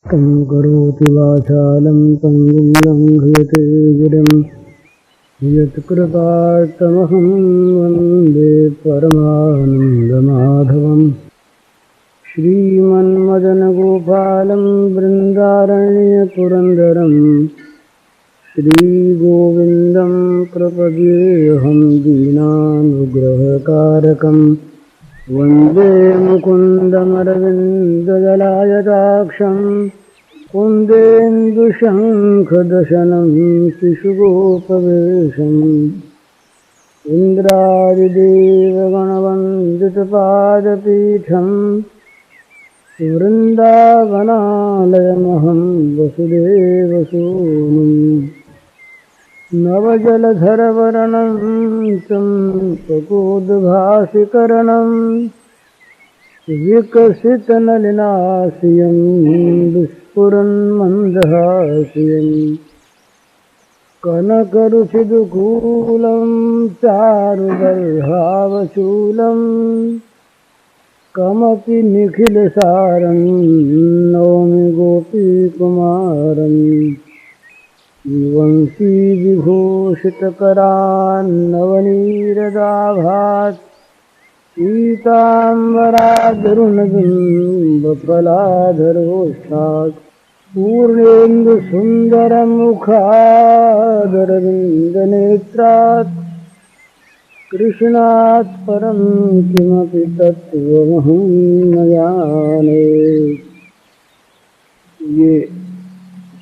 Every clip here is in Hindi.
तं करोति वाचालं पङ्गुं लङ्घयते गिरिं यत्कृपार्थमहं वन्दे परमानन्दमाधवम्। श्रीमन्मदनगोपालं बृन्दारण्यपुरन्दरं श्रीगोविन्दं प्रपद्येऽहं दीनानुग्रहकारकं वन्दे मुकुन्दमरविन्ददलायताक्षं कुन्देन्दुशङ्खदशनं शिशुगोपवेशम् इन्द्रादिदेवगणवन्दितपादपीठं वृन्दावनालयमहं वसुदेवसूनुम् नवजलधरवर्णं चम्पकोद्भासिकरणं विकसितनलिनास्यं विस्फुरन्मन्दहास्यं कनकरुचिदुकूलं चारुदर्हावचूलं कमपि निखिलसारं नौमि गोपीकुमारम् वंशीविभूषितकरान्नवनीरदाभात् पीताम्बरादरुणबिम्बफलाधरोष्ठात् पूर्णेन्दुसुन्दरमुखादरविन्दनेत्रात् कृष्णात् परं किमपि तत्त्वमहं न जाने। ये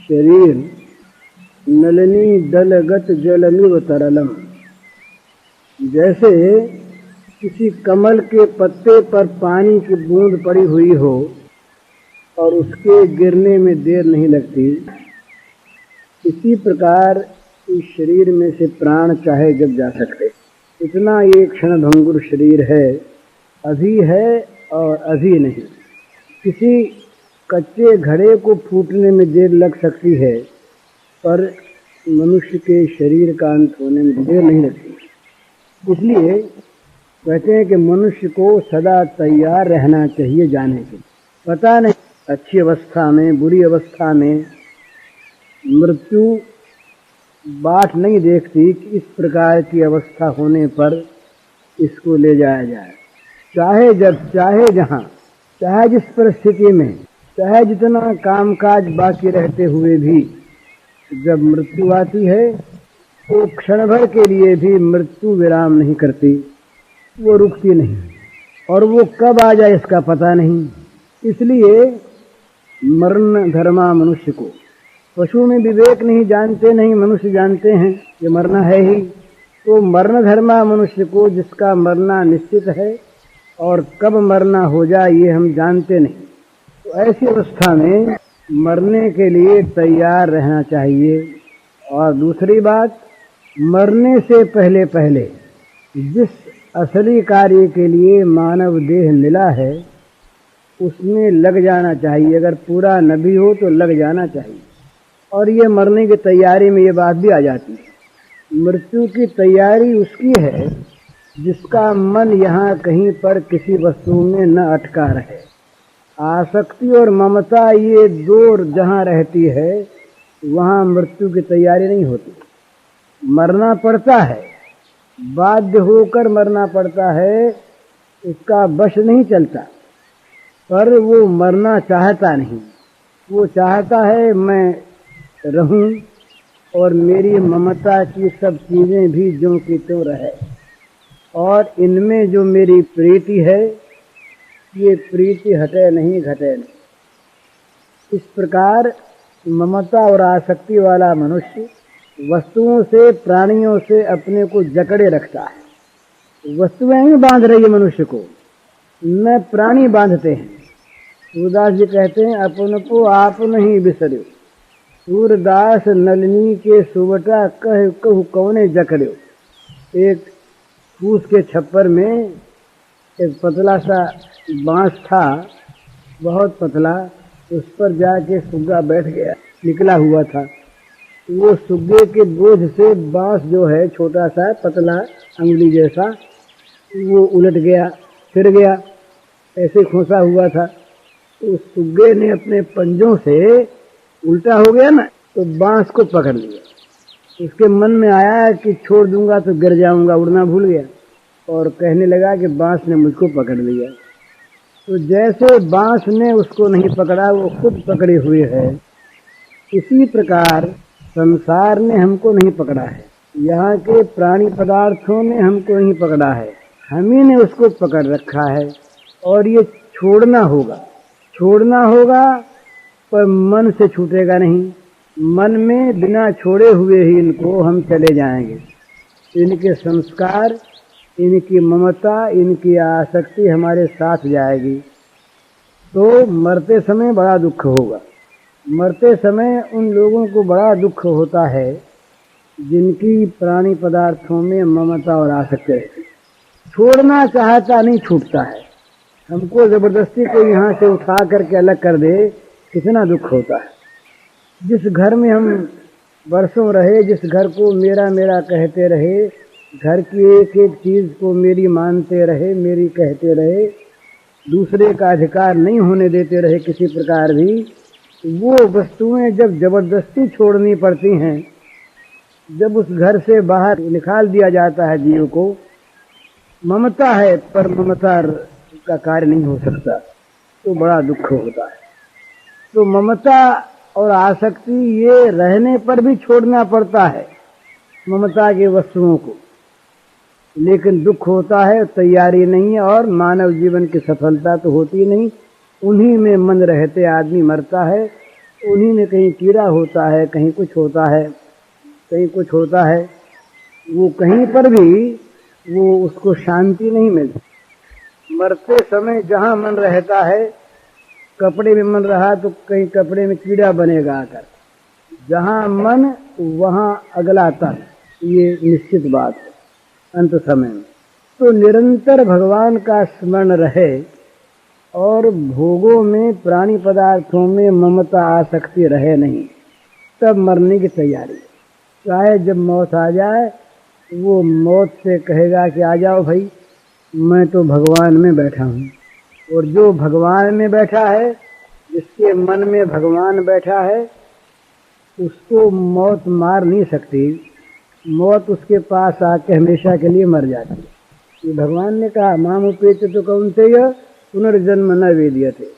शरीर नलिनी दलगत जलमिव तरलम, जैसे किसी कमल के पत्ते पर पानी की बूंद पड़ी हुई हो और उसके गिरने में देर नहीं लगती, इसी प्रकार इस शरीर में से प्राण चाहे जब जा सकते। इतना ये क्षणभंगुर शरीर है, अभी है और अभी नहीं। किसी कच्चे घड़े को फूटने में देर लग सकती है, पर मनुष्य के शरीर का अंत होने में देर नहीं लगती। इसलिए कहते हैं कि मनुष्य को सदा तैयार रहना चाहिए जाने के। पता नहीं अच्छी अवस्था में बुरी अवस्था में मृत्यु बाट नहीं देखती कि इस प्रकार की अवस्था होने पर इसको ले जाया जाए। चाहे जब, चाहे जहाँ, चाहे जिस परिस्थिति में, चाहे जितना कामकाज बाकी रहते हुए भी जब मृत्यु आती है तो क्षण भर के लिए भी मृत्यु विराम नहीं करती, वो रुकती नहीं, और वो कब आ जाए इसका पता नहीं। इसलिए मरण धर्मा मनुष्य को, पशु में विवेक नहीं, जानते नहीं, मनुष्य जानते हैं कि मरना है ही, तो मरण धर्मा मनुष्य को जिसका मरना निश्चित है और कब मरना हो जाए ये हम जानते नहीं। तो ऐसी अवस्था में मरने के लिए तैयार रहना चाहिए। और दूसरी बात, मरने से पहले पहले जिस असली कार्य के लिए मानव देह मिला है उसमें लग जाना चाहिए। अगर पूरा न भी हो तो लग जाना चाहिए। और ये मरने की तैयारी में ये बात भी आ जाती है। मृत्यु की तैयारी उसकी है जिसका मन यहाँ कहीं पर किसी वस्तु में न अटका रहे। आसक्ति और ममता ये दो जहाँ रहती है वहाँ मृत्यु की तैयारी नहीं होती। मरना पड़ता है, बाध्य होकर मरना पड़ता है, उसका वश नहीं चलता, पर वो मरना चाहता नहीं। वो चाहता है मैं रहूं और मेरी ममता की सब चीज़ें भी ज्यों की त्यों रहे, और इनमें जो मेरी प्रीति है ये प्रीति हटे नहीं, घटे नहीं। इस प्रकार ममता और आसक्ति वाला मनुष्य वस्तुओं से, प्राणियों से अपने को जकड़े रखता है। वस्तुएं ही बांध रही है मनुष्य को, न प्राणी बांधते हैं। सूरदास जी कहते हैं अपन को आप नहीं बिसर्यो, सूरदास नलिनी के सुवटा कह कहु कौने जकड़्यो। एक फूस के छप्पर में एक पतला सा बांस था, बहुत पतला, उस पर जाके सुग्गा बैठ गया, निकला हुआ था। वो सुग्गे के बोझ से बांस जो है छोटा सा पतला अंगुली जैसा, वो उलट गया, फिर गया, ऐसे खोसा हुआ था। तो उस सुग्गे ने अपने पंजों से, उल्टा हो गया ना, तो बांस को पकड़ लिया। उसके मन में आया कि छोड़ दूंगा तो गिर जाऊंगा, उड़ना भूल गया और कहने लगा कि बांस ने मुझको पकड़ लिया। तो जैसे बांस ने उसको नहीं पकड़ा, वो खुद पकड़े हुए है, इसी प्रकार संसार ने हमको नहीं पकड़ा है, यहाँ के प्राणी पदार्थों ने हमको नहीं पकड़ा है, हम ही ने उसको पकड़ रखा है। और ये छोड़ना होगा, छोड़ना होगा, पर मन से छूटेगा नहीं। मन में बिना छोड़े हुए ही इनको हम चले जाएंगे। इनके संस्कार, इनकी ममता, इनकी आसक्ति हमारे साथ जाएगी, तो मरते समय बड़ा दुख होगा। मरते समय उन लोगों को बड़ा दुख होता है जिनकी प्राणी पदार्थों में ममता और आसक्ति रहती। छोड़ना चाहता नहीं, छूटता है। हमको जबरदस्ती कोई यहाँ से उठा करके अलग कर दे, कितना दुख होता है। जिस घर में हम वर्षों रहे, जिस घर को मेरा मेरा कहते रहे, घर की एक एक चीज को मेरी मानते रहे, मेरी कहते रहे, दूसरे का अधिकार नहीं होने देते रहे किसी प्रकार भी, वो वस्तुएं जब जबरदस्ती छोड़नी पड़ती हैं, जब उस घर से बाहर निकाल दिया जाता है जीव को, ममता है पर ममता का कार्य नहीं हो सकता, तो बड़ा दुख होता है। तो ममता और आसक्ति ये रहने पर भी छोड़ना पड़ता है ममता की वस्तुओं को, लेकिन दुख होता है, तैयारी नहीं है, और मानव जीवन की सफलता तो होती नहीं। उन्हीं में मन रहते आदमी मरता है, उन्हीं में कहीं कीड़ा होता है, कहीं कुछ होता है, कहीं कुछ होता है, वो कहीं पर भी वो उसको शांति नहीं मिलती। मरते समय जहाँ मन रहता है, कपड़े में मन रहा तो कहीं कपड़े में कीड़ा बनेगा आकर, जहाँ मन वहाँ अगला तन, ये निश्चित बात है। अंत समय में तो निरंतर भगवान का स्मरण रहे और भोगों में, प्राणी पदार्थों में ममता आसक्ति रहे नहीं, तब मरने की तैयारी। चाहे जब मौत आ जाए, वो मौत से कहेगा कि आ जाओ भाई, मैं तो भगवान में बैठा हूँ। और जो भगवान में बैठा है, जिसके मन में भगवान बैठा है, उसको मौत मार नहीं सकती। मौत उसके पास आके हमेशा के लिए मर जाती है। ये भगवान ने कहा, माम उपेत तो कौन्तेय पुनर्जन्म न वेद्यते।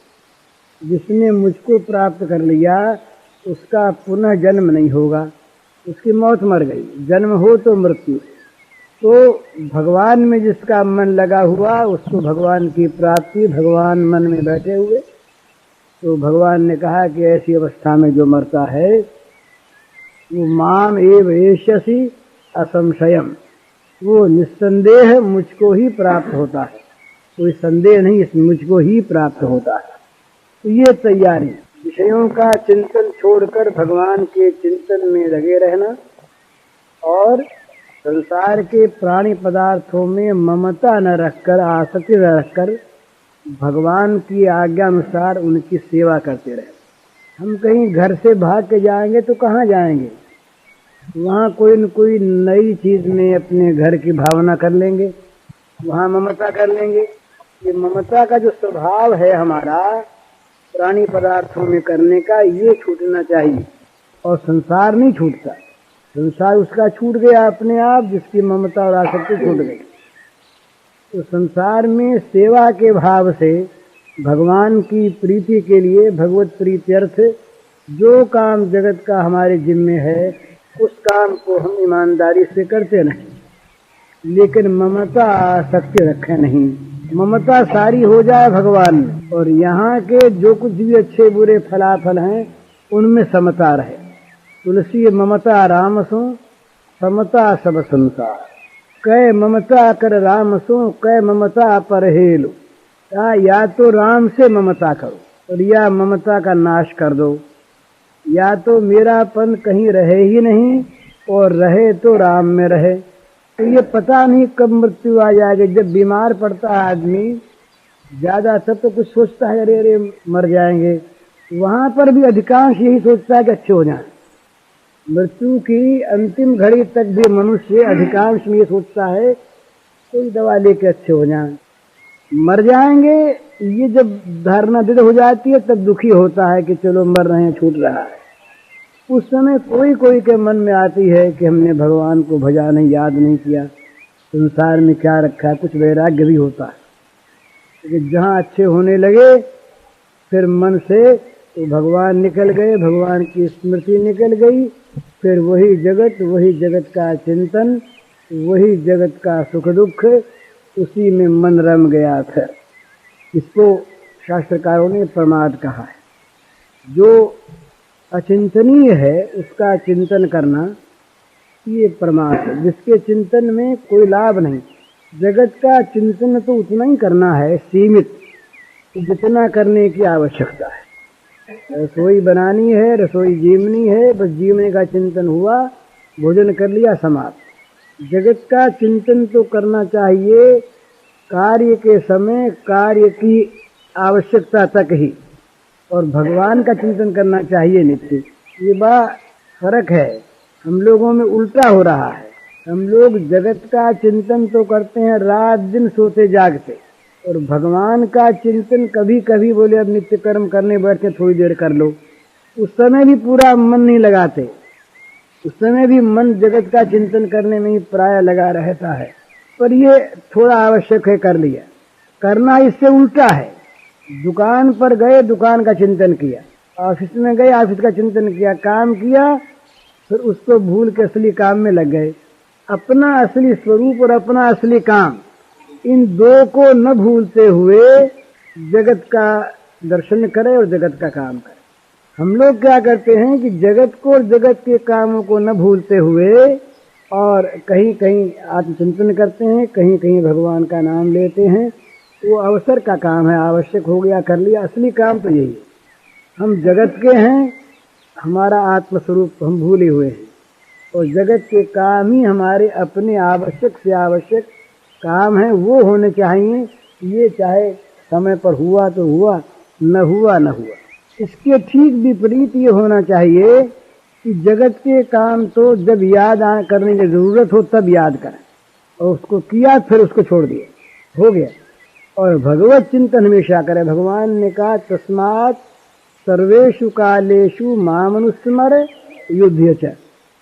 जिसने मुझको प्राप्त कर लिया उसका पुनः जन्म नहीं होगा। उसकी मौत मर गई, जन्म हो तो मृत्यु। तो भगवान में जिसका मन लगा हुआ, उसको भगवान की प्राप्ति, भगवान मन में बैठे हुए। तो भगवान ने कहा कि ऐसी अवस्था में जो मरता है, वो माम एव एष्यसि असंशयम, वो निस्संदेह मुझको ही प्राप्त होता है, कोई संदेह नहीं, इसमें मुझको ही प्राप्त होता है। तो ये तैयारी, विषयों का चिंतन छोड़कर भगवान के चिंतन में लगे रहना और संसार के प्राणी पदार्थों में ममता न रखकर, आसक्ति न रखकर, भगवान की आज्ञा अनुसार उनकी सेवा करते रहे। हम कहीं घर से भाग के जाएंगे तो कहाँ जाएंगे? वहाँ कोई न कोई नई चीज में अपने घर की भावना कर लेंगे, वहाँ ममता कर लेंगे। ये ममता का जो स्वभाव है हमारा प्राणी पदार्थों में करने का, ये छूटना चाहिए। और संसार नहीं छूटता, संसार उसका छूट गया अपने आप, जिसकी ममता और आसक्ति छूट गई। तो संसार में सेवा के भाव से भगवान की प्रीति के लिए, भगवत प्रीत्यर्थ जो काम जगत का हमारे जिम्मे है, उस काम को हम ईमानदारी से करते रहें, लेकिन ममता आसक्ति रखें नहीं। ममता सारी हो जाए भगवान में, और यहाँ के जो कुछ भी अच्छे बुरे फलाफल हैं उनमें समता रहे। तुलसी ममता राम सो समता सब संसार, कै ममता कर राम सो कै ममता पर हेलो। या तो राम से ममता करो और या ममता का नाश कर दो, या तो मेरापन कहीं रहे ही नहीं और रहे तो राम में रहे। तो ये पता नहीं कब मृत्यु आ जाएगी। जब बीमार पड़ता है आदमी ज्यादा, तब तो कुछ सोचता है अरे अरे मर जाएंगे, वहां पर भी अधिकांश यही सोचता है कि अच्छे हो जाए। मृत्यु की अंतिम घड़ी तक भी मनुष्य अधिकांश में ये सोचता है कोई दवा लेके अच्छे हो जाए। मर जाएंगे, ये जब धारणा दृढ़ हो जाती है तब दुखी होता है कि चलो मर रहे हैं, छूट रहा है। उस समय कोई कोई के मन में आती है कि हमने भगवान को भजा नहीं, याद नहीं किया, संसार में क्या रखा है, कुछ वैराग्य भी होता है। लेकिन जहाँ अच्छे होने लगे फिर मन से तो भगवान निकल गए, भगवान की स्मृति निकल गई, फिर वही जगत का चिंतन, वही जगत का सुख दुख, उसी में मन रम गया। फिर इसको शास्त्रकारों ने प्रमाद कहा है। जो अचिंतनीय है उसका चिंतन करना ये प्रमाद है, जिसके चिंतन में कोई लाभ नहीं। जगत का चिंतन तो उतना ही करना है, सीमित, जितना करने की आवश्यकता है। रसोई बनानी है, रसोई जीवनी है, बस जीवने का चिंतन हुआ, भोजन कर लिया, समाप्त। जगत का चिंतन तो करना चाहिए कार्य के समय, कार्य की आवश्यकता तक ही, और भगवान का चिंतन करना चाहिए नित्य। ये बड़ा फर्क है, हम लोगों में उल्टा हो रहा है। हम लोग जगत का चिंतन तो करते हैं रात दिन सोते जागते, और भगवान का चिंतन कभी कभी बोले अब नित्य कर्म करने बैठ के थोड़ी देर कर लो, उस समय भी पूरा मन नहीं लगाते, उस समय भी मन जगत का चिंतन करने में ही प्राय लगा रहता है। पर ये थोड़ा आवश्यक है, कर लिया। करना इससे उल्टा है। दुकान पर गए, दुकान का चिंतन किया, ऑफिस में गए, ऑफिस का चिंतन किया, काम किया, फिर उसको भूल के असली काम में लग गए। अपना असली स्वरूप और अपना असली काम, इन दो को न भूलते हुए जगत का दर्शन करे और जगत का काम करे। हम लोग क्या करते हैं कि जगत को और जगत के कामों को न भूलते हुए और कहीं कहीं आत्मचिंतन करते हैं, कहीं कहीं भगवान का नाम लेते हैं। वो अवसर का काम है, आवश्यक हो गया कर लिया। असली काम तो यही है। हम जगत के हैं, हमारा आत्मस्वरूप हम भूले हुए हैं, और जगत के काम ही हमारे अपने आवश्यक से आवश्यक काम है, वो होने चाहिए। ये चाहे समय पर हुआ तो हुआ, न हुआ न हुआ। इसके ठीक विपरीत ये होना चाहिए कि जगत के काम तो जब याद करने की जरूरत हो तब याद करें, और उसको किया फिर उसको छोड़ दिया, हो गया। और भगवत चिंतन हमेशा करें। भगवान ने कहा तस्मात् सर्वेषु कालेषु मामनुस्मर युध्य च।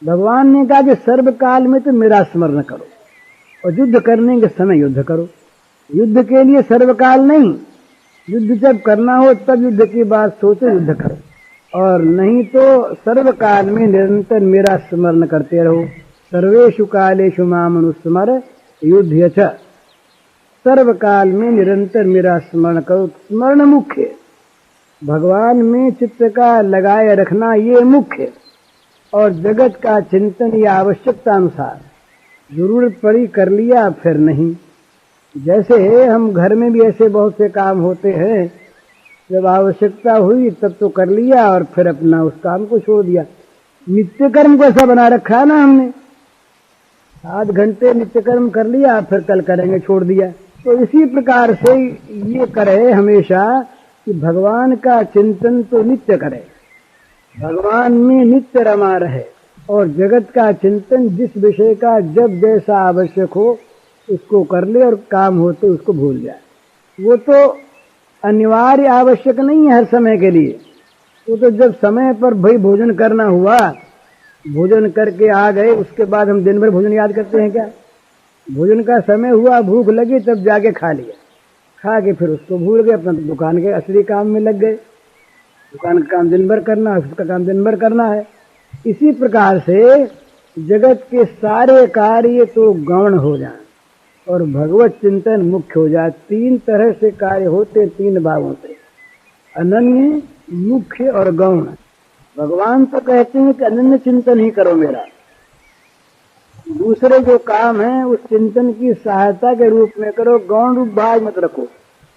भगवान ने कहा कि सर्व काल में तो मेरा स्मरण करो, और युद्ध करने के समय युद्ध करो। युद्ध के लिए सर्वकाल नहीं, युद्ध जब करना हो तब युद्ध की बात सोचो, युद्ध करो, और नहीं तो सर्वकाल में निरंतर मेरा स्मरण करते रहो। सर्वेषु कालेषु मामनुस्मर युध्य च। सर्वकाल में निरंतर मेरा स्मरण करो। स्मरण मुख्य, भगवान में चित्त का लगाए रखना ये मुख्य, और जगत का चिंतन ये आवश्यकता अनुसार जरूरत पड़ी कर लिया, फिर नहीं। जैसे हम घर में भी ऐसे बहुत से काम होते हैं, जब आवश्यकता हुई तब तो कर लिया और फिर अपना उस काम को छोड़ दिया। नित्य कर्म को ऐसा बना रखा है ना हमने, 7 घंटे नित्य कर्म कर लिया, फिर कल करेंगे, छोड़ दिया। तो इसी प्रकार से ये करे हमेशा कि भगवान का चिंतन तो नित्य करे, भगवान में नित्य रमा रहे, और जगत का चिंतन जिस विषय का जब जैसा आवश्यक हो उसको कर ले, और काम होते उसको भूल जाए। वो तो अनिवार्य आवश्यक नहीं है हर समय के लिए। वो तो जब समय पर भाई भोजन करना हुआ, भोजन करके आ गए, उसके बाद हम दिन भर भोजन याद करते हैं क्या? भोजन का समय हुआ, भूख लगी, तब जाके खा लिया, खा के फिर उसको भूल गए, अपना दुकान के असली काम में लग गए। दुकान का काम दिन भर करना है, उसका काम दिन भर करना है। इसी प्रकार से जगत के सारे कार्य तो गौण हो जाए और भगवत चिंतन मुख्य हो जाए। 3 तरह से कार्य होते, 3 भागों से, अनन्य, मुख्य और गौण। भगवान तो कहते हैं कि अनन्य चिंतन ही करो मेरा। दूसरे जो काम है उस चिंतन की सहायता के रूप में करो, गौण रूप बाज मत रखो,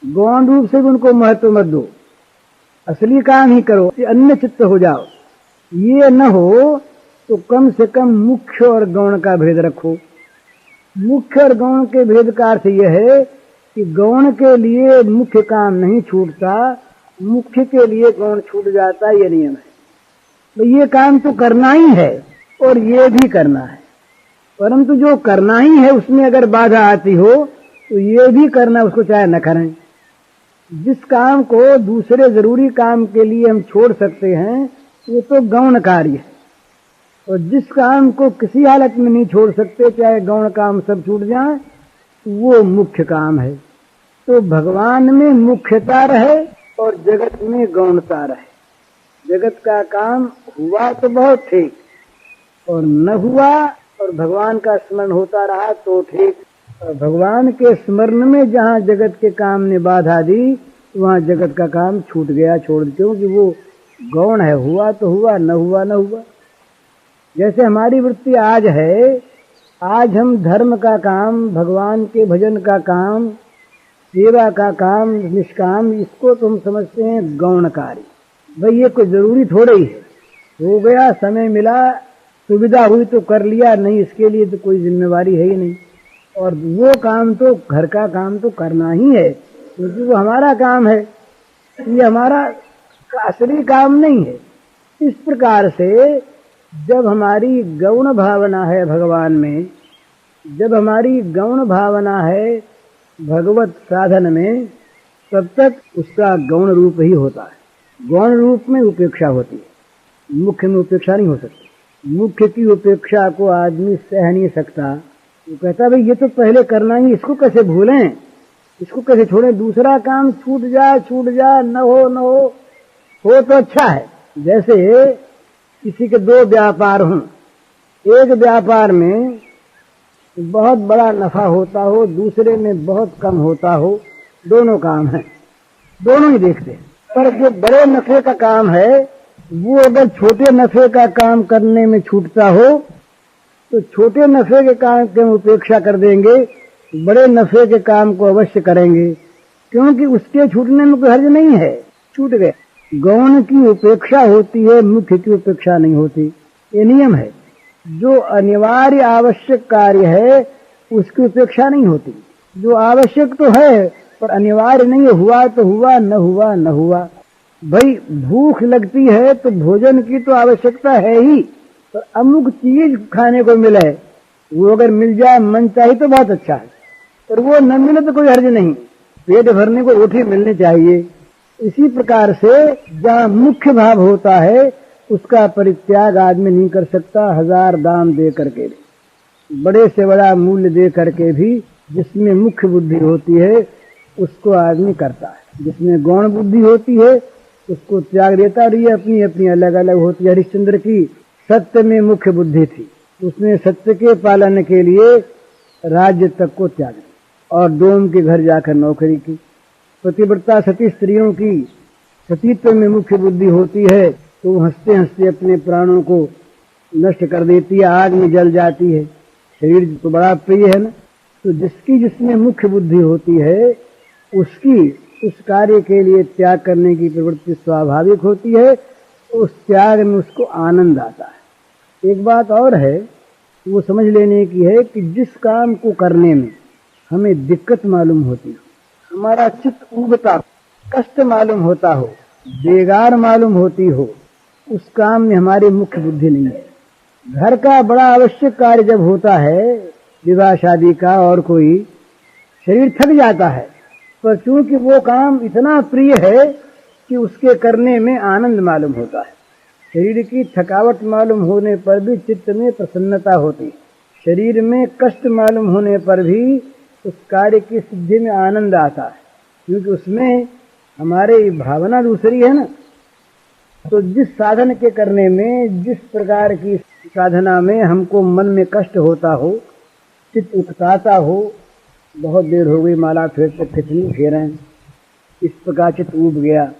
गौण रूप से भी उनको महत्व मत दो, असली काम ही करो, अन्य चित्त हो जाओ। ये न हो तो कम से कम मुख्य और गौण का भेद रखो। मुख्य और गौण के भेद का अर्थ यह है कि गौण के लिए मुख्य काम नहीं छूटता, मुख्य के लिए गौण छूट जाता, ये नियम है। तो ये काम तो करना ही है और ये भी करना है, परंतु जो करना ही है उसमें अगर बाधा आती हो तो ये भी करना उसको चाहे न करें। जिस काम को दूसरे जरूरी काम के लिए हम छोड़ सकते हैं वो तो गौण कार्य है, और जिस काम को किसी हालत में नहीं छोड़ सकते, चाहे गौण काम सब छूट जाए, वो मुख्य काम है। तो भगवान में मुख्यता रहे और जगत में गौणता रहे। जगत का काम हुआ तो बहुत ठीक, और न हुआ और भगवान का स्मरण होता रहा तो ठीक। और भगवान के स्मरण में जहाँ जगत के काम ने बाधा दी, वहाँ जगत का काम छूट गया, छोड़, क्योंकि वो गौण है। हुआ तो हुआ, न हुआ न हुआ। जैसे हमारी वृत्ति आज है, आज हम धर्म का काम, भगवान के भजन का काम, सेवा का काम, निष्काम, इसको तुम समझते हैं गौण कार्य। भाई ये कोई जरूरी थोड़ा ही है, हो गया, समय मिला, सुविधा हुई तो कर लिया, नहीं इसके लिए तो कोई जिम्मेवारी है ही नहीं। और वो काम तो घर का काम तो करना ही है, क्योंकि वो हमारा काम है, ये हमारा असली काम नहीं है। इस प्रकार से जब हमारी गौण भावना है भगवान में, जब हमारी गौण भावना है भगवत साधन में, तब तक उसका गौण रूप ही होता है। गौण रूप में उपेक्षा होती है, मुख्य में उपेक्षा नहीं हो सकती। मुख्य की उपेक्षा को आदमी सह नहीं सकता। वो कहता भाई ये तो पहले करना ही, इसको कैसे भूलें, इसको कैसे छोड़ें, दूसरा काम छूट जाए, न हो तो अच्छा है। जैसे किसी के दो व्यापार हों, एक व्यापार में बहुत बड़ा नफा होता हो, दूसरे में बहुत कम होता हो, दोनों काम हैं, दोनों ही देखते हैं। पर जो बड़े नफे का काम है वो अगर छोटे नफे का काम करने में छूटता हो तो छोटे नफे के काम की उपेक्षा कर देंगे, बड़े नफे के काम को अवश्य करेंगे, क्योंकि उसके छूटने में कोई हर्ज नहीं है, छूट गए। गौण की उपेक्षा होती है, मुख्य की उपेक्षा नहीं होती, ये नियम है। जो अनिवार्य आवश्यक कार्य है उसकी उपेक्षा नहीं होती। जो आवश्यक तो है पर अनिवार्य नहीं है, हुआ तो हुआ, न हुआ न हुआ। भाई भूख लगती है तो भोजन की तो आवश्यकता है ही, पर अमुक चीज खाने को मिले, वो अगर मिल जाए मन चाहे तो बहुत अच्छा है, पर वो न मिले तो कोई हर्ज नहीं, पेट भरने को रोटी मिलनी चाहिए। इसी प्रकार से जहाँ मुख्य भाव होता है उसका परित्याग आदमी नहीं कर सकता। 1000 दाम दे करके, बड़े से बड़ा मूल्य दे करके भी जिसमें मुख्य बुद्धि होती है उसको आदमी करता है। जिसमें गौण बुद्धि होती है उसको त्याग देता, और ये अपनी अपनी अलग अलग होती है। हरिश्चंद्र की सत्य में मुख्य बुद्धि थी, उसने सत्य के पालन के लिए राज्य तक को त्याग दिया और डोम के घर जाकर नौकरी की। पतिव्रता सती स्त्रियों की सतीत्व में मुख्य बुद्धि होती है तो हंसते हंसते अपने प्राणों को नष्ट कर देती है, आग में जल जाती है। शरीर तो बड़ा प्रिय है ना, तो जिसकी जिसमें मुख्य बुद्धि होती है उसकी उस कार्य के लिए त्याग करने की प्रवृत्ति स्वाभाविक होती है, तो उस त्याग में उसको आनंद आता है। एक बात और है, वो समझ लेने की है कि जिस काम को करने में हमें दिक्कत मालूम होती हो, हमारा चित्त उबता, कष्ट मालूम होता हो, बेगार मालूम होती हो, उस काम में हमारी मुख्य बुद्धि नहीं है। घर का बड़ा आवश्यक कार्य जब होता है, विवाह शादी का और कोई, शरीर थक जाता है, पर चूंकि वो काम इतना प्रिय है कि उसके करने में आनंद मालूम होता है। शरीर की थकावट मालूम होने पर भी चित्त में प्रसन्नता होती, शरीर में कष्ट मालूम होने पर भी उस कार्य की सिद्धि में आनंद आता है, क्योंकि उसमें हमारी भावना दूसरी है ना। तो जिस साधन के करने में, जिस प्रकार की साधना में हमको मन में कष्ट होता हो, चित्त उकताता हो, बहुत देर हो गई माला फेरते खिचड़ी फेरें, इस प्रकार चित्त उब गया,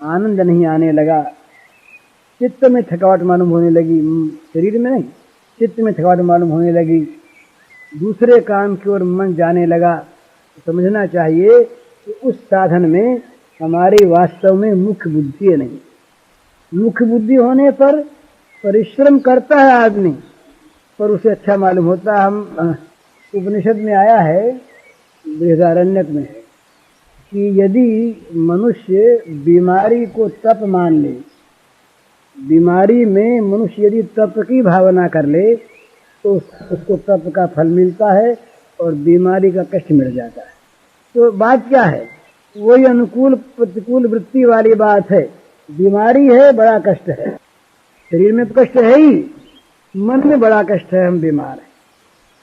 आनंद नहीं आने लगा, चित्त में थकावट मालूम होने लगी, शरीर में नहीं चित्त में थकावट मालूम होने लगी, दूसरे काम की ओर मन जाने लगा, तो समझना चाहिए कि उस साधन में हमारी वास्तव में मुख्य बुद्धि नहीं। मुख्य बुद्धि होने पर परिश्रम करता है आदमी, पर उसे अच्छा मालूम होता है। हम उपनिषद में आया है, बृहदारण्यक में है, कि यदि मनुष्य बीमारी को तप मान ले, बीमारी में मनुष्य यदि तप की भावना कर ले तो उसको तप का फल मिलता है, और बीमारी का कष्ट मिट जाता है। तो बात क्या है, वही अनुकूल प्रतिकूल वृत्ति वाली बात है। बीमारी है, बड़ा कष्ट है, शरीर में तो कष्ट है ही, मन में बड़ा कष्ट है, हम बीमार हैं।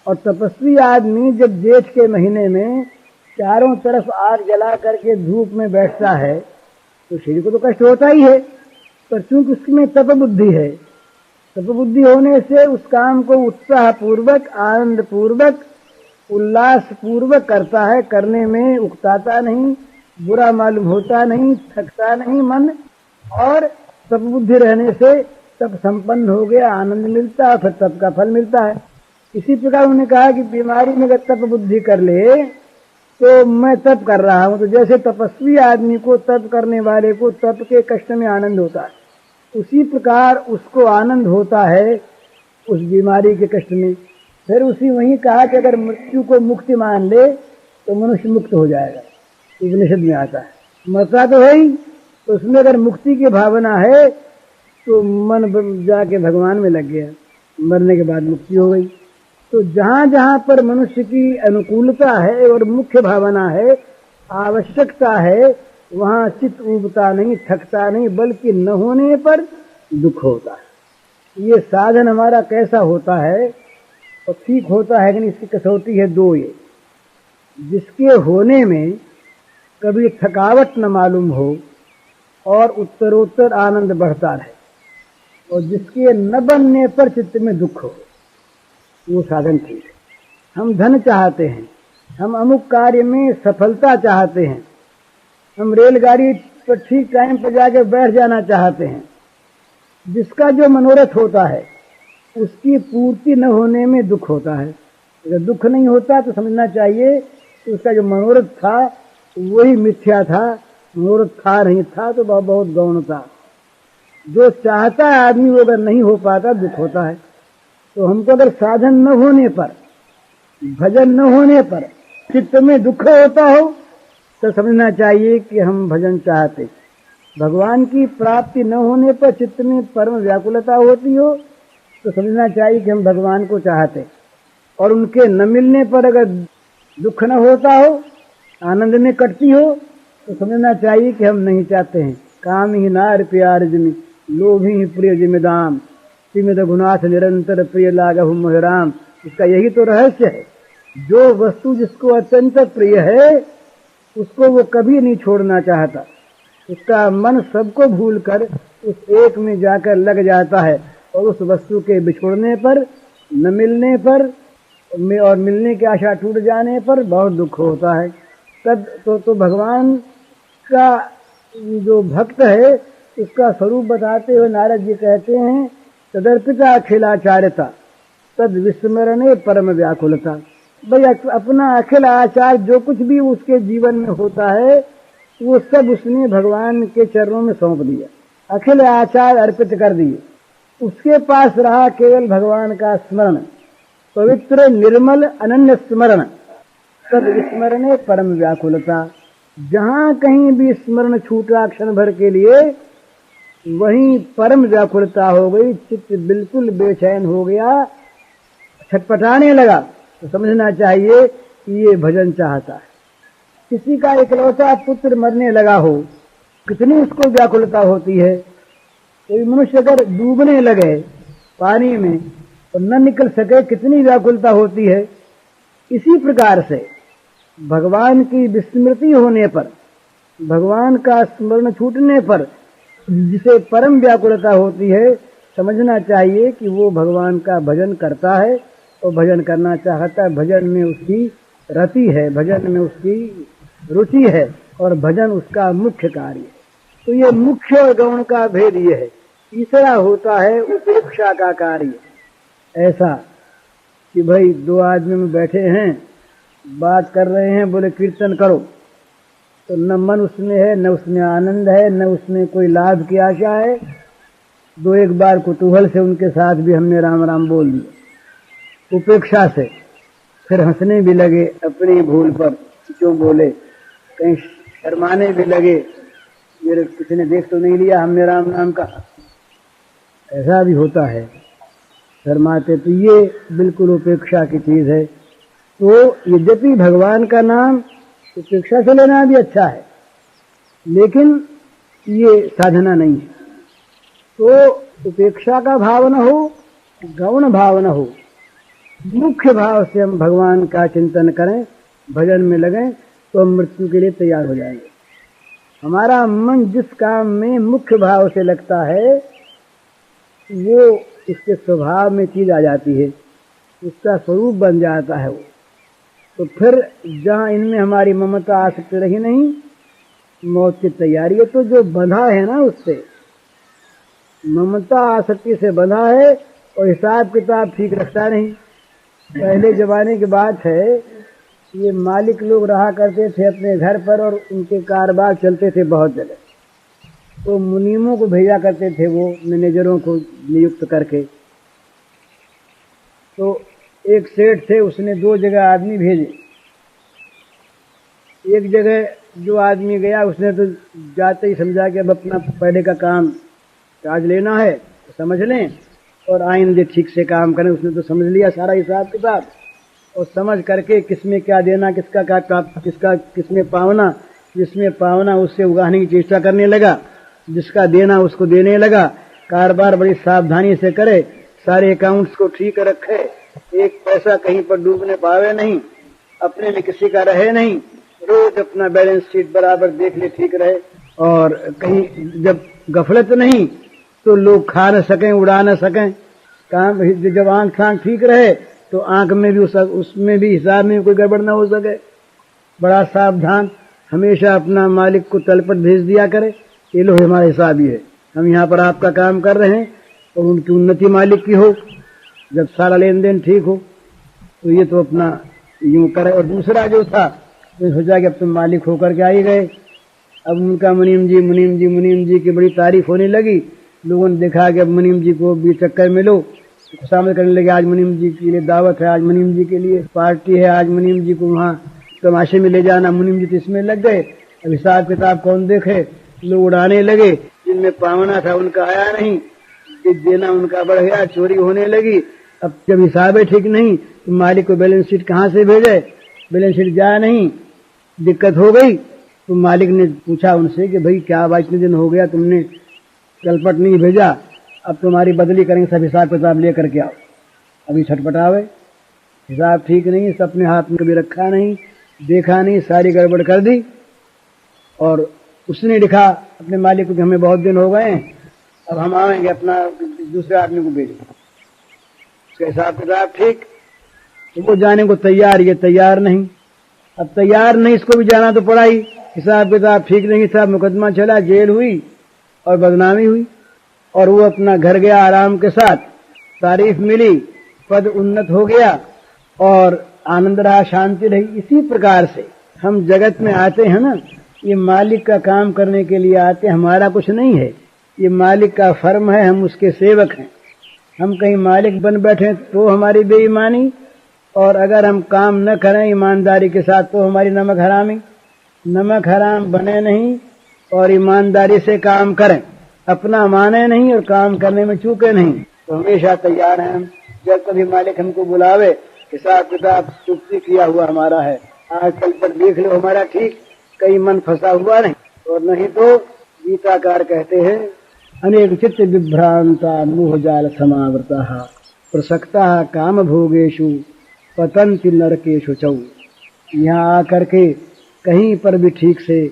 और तपस्वी आदमी जब जेठ के महीने में चारों तरफ आग जला करके धूप में बैठता है तो शरीर को तो कष्ट होता ही है, पर चूंकि उसमें तप बुद्धि है, तप बुद्धि होने से उस काम को उत्साह पूर्वक, आनंद पूर्वक, उल्लास पूर्वक करता है। करने में उकताता नहीं, बुरा मालूम होता नहीं, थकता नहीं मन, और तप बुद्धि रहने से तप संपन्न हो गया, आनंद मिलता है, फिर तप का फल मिलता है। इसी प्रकार उन्होंने कहा कि बीमारी में अगर तप बुद्धि कर ले तो मैं तप कर रहा हूं, तो जैसे तपस्वी आदमी को, तप करने वाले को तप के कष्ट में आनंद होता है, उसी प्रकार उसको आनंद होता है उस बीमारी के कष्ट में। फिर उसी वहीं कहा कि अगर मृत्यु को मुक्ति मान ले तो मनुष्य मुक्त हो जाएगा, उपनिषद में आता है। मरता तो है ही, तो उसमें अगर मुक्ति की भावना है तो मन जाके भगवान में लग गया, मरने के बाद मुक्ति हो गई। तो जहां जहां पर मनुष्य की अनुकूलता है और मुख्य भावना है, आवश्यकता है, वहां चित्त उबता नहीं, थकता नहीं, बल्कि न होने पर दुख होता है। ये साधन हमारा कैसा होता है और ठीक होता है कि नहीं, इसकी कसौटी है दो। ये जिसके होने में कभी थकावट न मालूम हो और उत्तरोत्तर आनंद बढ़ता रहे, और जिसके न बनने पर चित्त में दुख हो, वो साधन ठीक है। हम धन चाहते हैं, हम अमुक कार्य में सफलता चाहते हैं, हम रेलगाड़ी पर ठीक टाइम पर जाके बैठ जाना चाहते हैं। जिसका जो मनोरथ होता है उसकी पूर्ति न होने में दुख होता है। अगर दुख नहीं होता तो समझना चाहिए कि उसका जो मनोरथ था वही मिथ्या था, मनोरथ था नहीं था तो बहुत गौण था। जो चाहता है आदमी वो अगर नहीं हो पाता दुख होता है। तो हमको अगर साधन न होने पर, भजन न होने पर चित्त में दुख होता हो तो समझना चाहिए कि हम भजन चाहते। भगवान की प्राप्ति न होने पर चित्त में परम व्याकुलता होती हो तो समझना चाहिए कि हम भगवान को चाहते। और उनके न मिलने पर अगर दुख न होता हो, आनंद में कटती हो, तो समझना चाहिए कि हम नहीं चाहते हैं। काम ही नार प्यार जिमी, लोभ ही प्रिय जिमिदाम, सिमित गुनाथ निरंतर प्रिय लागहु मोहराम। इसका यही तो रहस्य है। जो वस्तु जिसको अत्यंत प्रिय है उसको वो कभी नहीं छोड़ना चाहता। उसका मन सबको भूलकर उस एक में जाकर लग जाता है, और उस वस्तु के बिछोड़ने पर, न मिलने पर और मिलने की आशा टूट जाने पर बहुत दुख होता है। तब तो भगवान का जो भक्त है उसका स्वरूप बताते हुए नारद जी कहते हैं, तदर्पिता अखिलाचार्यता तद विस्मरणे परम व्याकुलता। भाई अपना अखिल आचार जो कुछ भी उसके जीवन में होता है वो सब उसने भगवान के चरणों में सौंप दिया, अखिल आचार अर्पित कर दिए। उसके पास रहा केवल भगवान का स्मरण, पवित्र निर्मल अनन्य स्मरण, तद विस्मरणे परम व्याकुलता। जहां कहीं भी स्मरण छूटा क्षण भर के लिए वहीं परम व्याकुलता हो गई, चित्त बिल्कुल बेचैन हो गया, छटपटाने लगा। तो समझना चाहिए कि ये भजन चाहता है। किसी का इकलौता पुत्र मरने लगा हो, कितनी उसको व्याकुलता होती है। कोई मनुष्य अगर डूबने लगे पानी में और न निकल सके, कितनी व्याकुलता होती है। इसी प्रकार से भगवान की विस्मृति होने पर, भगवान का स्मरण छूटने पर जिसे परम व्याकुलता होती है, समझना चाहिए कि वो भगवान का भजन करता है और भजन करना चाहता है। भजन में उसकी रति है, भजन में उसकी रुचि है, और भजन उसका मुख्य कार्य है। तो ये मुख्य और गौण का भेद ये है। तीसरा होता है उपेक्षा का कार्य। ऐसा कि भाई दो आदमी में बैठे हैं, बात कर रहे हैं, बोले कीर्तन करो, तो न मन उसमें है, न उसमें आनंद है, न उसमें कोई लाभ की आशा है। दो एक बार कुतूहल से उनके साथ भी हमने राम राम बोल दिया, उपेक्षा से। फिर हंसने भी लगे अपनी भूल पर, क्यों बोले, कहीं शर्माने भी लगे, मेरे किसी ने देख तो नहीं लिया हमने राम नाम कहा। ऐसा भी होता है, शर्माते। तो ये बिल्कुल उपेक्षा की चीज है। तो यद्यपि भगवान का नाम उपेक्षा से लेना भी अच्छा है, लेकिन ये साधना नहीं है। तो उपेक्षा का भाव न हो, गौण भाव न हो, मुख्य भाव से हम भगवान का चिंतन करें, भजन में लगें, तो हम मृत्यु के लिए तैयार हो जाएंगे। हमारा मन जिस काम में मुख्य भाव से लगता है, वो इसके स्वभाव में चीज आ जाती है, उसका स्वरूप बन जाता है वो। तो फिर जहाँ इनमें हमारी ममता आसक्ति रही नहीं, मौत की तैयारी है। तो जो बंधा है ना, उससे ममता आसक्ति से बंधा है और हिसाब किताब ठीक रखता नहीं। पहले जमाने की बात है, ये मालिक लोग रहा करते थे अपने घर पर और उनके कारोबार चलते थे बहुत जगह, तो मुनीमों को भेजा करते थे वो मैनेजरों को नियुक्त करके। तो एक सेठ थे, उसने 2 जगह आदमी भेजे। एक जगह जो आदमी गया, उसने तो जाते ही समझा कि अब अपना पहले का काम काज लेना है तो समझ लें और आइंदे ठीक से काम करें। उसने तो समझ लिया सारा हिसाब किताब, और समझ करके किसमें क्या देना, किसका क्या प्राप्त, किसका किसमें पावना, जिसमें पावना उससे उगाने की चेष्टा करने लगा, जिसका देना उसको देने लगा। कारोबार बड़ी सावधानी से करे, सारे अकाउंट्स को ठीक रखे, एक पैसा कहीं पर डूबने पावे नहीं, अपने में किसी का रहे नहीं, रोज अपना बैलेंस शीट बराबर देख ले, ठीक रहे, और कहीं जब गफलत नहीं तो लोग खा न सकें, उड़ा न सकें काम। जब आंख ठीक रहे तो आंख में भी उसमें भी हिसाब में कोई गड़बड़ न हो सके। बड़ा सावधान, हमेशा अपना मालिक को तलपट भेज दिया करे, ये लो हमारा हिसाब ही है, हम यहाँ पर आपका काम कर रहे हैं, और उनकी उन्नति मालिक की हो, जब सारा लेन देन ठीक हो, तो ये तो अपना यूं करे। और दूसरा जो था, तो सोचा कि अब तुम मालिक होकर के आ ही गए। अब उनका मुनीम जी की बड़ी तारीफ होने लगी। लोगों ने देखा कि अब मुनीम जी को भी चक्कर में लो, खुशामद करने लगे, आज मुनीम जी के लिए दावत है, आज मुनीम जी के लिए पार्टी है, आज मुनीम जी को वहाँ तमाशे में ले जाना। मुनीम जी तो इसमें लग गए। अब हिसाब किताब कौन देखे, लोग उड़ाने लगे। जिनमें पावना था उनका आया नहीं, देना उनका बढ़ गया, चोरी होने लगी। अब जब हिसाब है ठीक नहीं, तो मालिक को बैलेंस शीट कहाँ से भेजे, बैलेंस शीट जाया नहीं, दिक्कत हो गई। तो मालिक ने पूछा उनसे कि भाई क्या बात, इतने दिन हो गया तुमने तलपट नहीं भेजा, अब तुम्हारी बदली करेंगे, सब हिसाब किताब ले करके आओ। अभी छटपटावे, हिसाब ठीक नहीं, सब अपने हाथ में कभी रखा नहीं, देखा नहीं, सारी गड़बड़ कर दी। और उसने लिखा अपने मालिक को कि हमें बहुत दिन हो गए हैं, अब हम आएंगे, अपना दूसरे आदमी को भेजें, उसका हिसाब किताब ठीक। तो वो जाने को तैयार, ये तैयार नहीं। अब तैयार नहीं, इसको भी जाना तो पड़ा ही। हिसाब किताब ठीक नहीं था, मुकदमा चला, जेल हुई और बदनामी हुई। और वो अपना घर गया आराम के साथ, तारीफ मिली, पद उन्नत हो गया और आनंद रहा, शांति रही। इसी प्रकार से हम जगत में आते हैं ना, ये मालिक का काम करने के लिए आते, हमारा कुछ नहीं है, ये मालिक का फर्म है, हम उसके सेवक हैं। हम कहीं मालिक बन बैठे तो हमारी बेईमानी, और अगर हम काम न करें ईमानदारी के साथ तो हमारी नमक हरामी। नमक हराम बने नहीं और ईमानदारी से काम करें, अपना माने नहीं और काम करने में चूके नहीं, तो हमेशा तैयार हैं हम। जब कभी मालिक हमको बुलावे, हिसाब किताब चुप्ती किया हुआ हमारा है, आज कल पर देख लो हमारा ठीक, कहीं मन फंसा हुआ नहीं। और नहीं तो गीताकार कहते हैं, अनेक चित्त विभ्रांता मोह जाल समावृता प्रसक्ता काम भोगेशु पतंति नरकेशु चौ। यहाँ आकर के कहीं पर भी ठीक से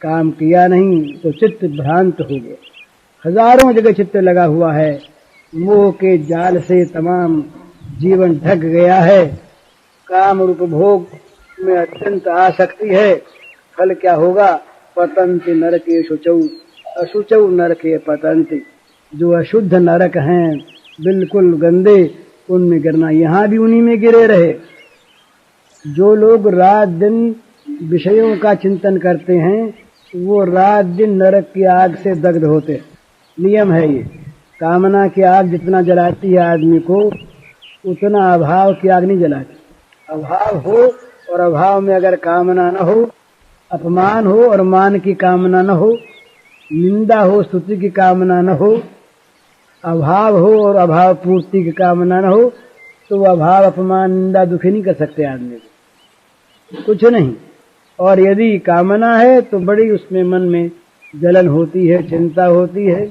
काम किया नहीं तो चित्त भ्रांत हो गया। हजारों जगह चित्त लगा हुआ है, मोह के जाल से तमाम जीवन ढक गया है, काम और उपभोग में अत्यंत आसक्ति है। फल क्या होगा, पतंति नरकेशु चौ, अशुचौ नरके पतंति। जो अशुद्ध नरक हैं, बिल्कुल गंदे, उनमें गिरना, यहाँ भी उन्हीं में गिरे रहे। जो लोग रात दिन विषयों का चिंतन करते हैं, वो रात दिन नरक की आग से दग्ध होते हैं। नियम है ये, कामना की आग जितना जलाती है आदमी को, उतना अभाव की आग नहीं जलाती। अभाव हो और अभाव में अगर कामना न हो, अपमान हो और मान की कामना न हो, निंदा हो स्तुति की कामना न हो, अभाव हो और अभाव पूर्ति की कामना न हो, तो अभाव अपमान निंदा दुखी नहीं कर सकते आदमी को, कुछ नहीं। और यदि कामना है तो बड़ी उसमें मन में जलन होती है, चिंता होती है।